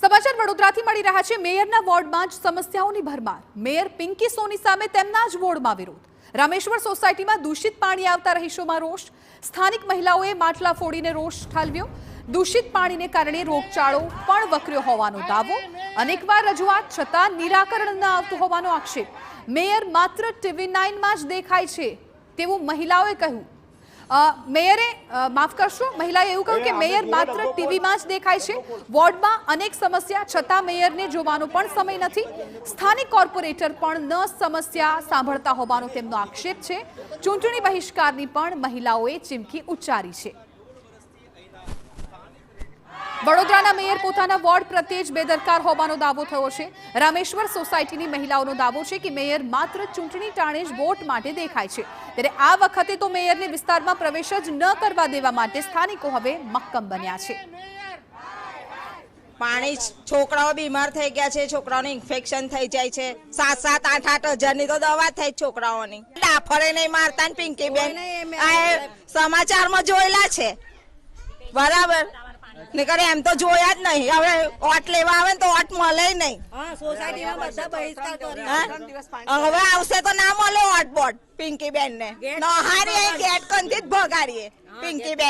સમાચાર વડોદરાથી મળી રહ્યા છે। મેયરના વોર્ડમાં જ સમસ્યાઓની ભરમાર। મેયર પિંકી સોની સામે તેમના જ વોર્ડમાં વિરોધ। રામેશ્વર સોસાયટીમાં દૂષિત પાણી આવતા રહીશોમાં રોષ। સ્થાનિક મહિલાઓએ માટલા ફોડીને રોષ ઠાલવ્યો। દૂષિત પાણીને કારણે રોગચાળો પણ વકર્યો હોવાનો દાવો। અનેકવાર રજૂઆત છતાં નિરાકરણ ન આવતું હોવાનો આક્ષેપ। મેયર માત્ર TV9 માં જ દેખાય છે તેવું મહિલાઓએ કહ્યું। મેયરે માફ કરશો, મહિલાએ એવું કહ્યું કે મેયર માત્ર ટીવીમાં જ દેખાય છે। વોર્ડમાં અનેક સમસ્યા છતાં મેયરને જોવાનો પણ સમય નથી। સ્થાનિક કોર્પોરેટર પણ ન સમસ્યા સાંભળતા હોવાનો તેમનો આક્ષેપ છે। ચૂંટણી બહિષ્કારની પણ મહિલાઓએ ચીમકી ઉચ્ચારી છે। વડોદરાના મેયર પોતાના વોર્ડ પ્રત્યે જ બેદરકાર હોવાનો દાવો થયો છે। રામેશ્વર સોસાયટીની મહિલાઓનો દાવો છે કે મેયર માત્ર ચૂંટણી ટાણે જ વોટ માટે દેખાય છે, ત્યારે આ વખતે તો મેયરને વિસ્તારમાં પ્રવેશ જ ન કરવા દેવા માટે સ્થાનિકો હવે મક્કમ બન્યા છે। પાણી છોકરાઓ બીમાર થઈ ગયા છે, છોકરાઓને ઇન્ફેક્શન થઈ જાય છે। 7-8 હજારની તો દવા થઈ છોકરાઓની। ડાફરે નહીં મારતા ને પિંકીબેન આ સમાચારમાં જોયેલા છે, બરાબર નકર એમ તો જોયા જ નહીં। હવે ઓટ લેવા આવે તો ઓટ મળે નહીં। હવે આવશે તો ના મળે ઓટ બોટ પિંકીબેન ને નહારી ગેટ કંથી જ ભગાડીએ પિંકીબેન।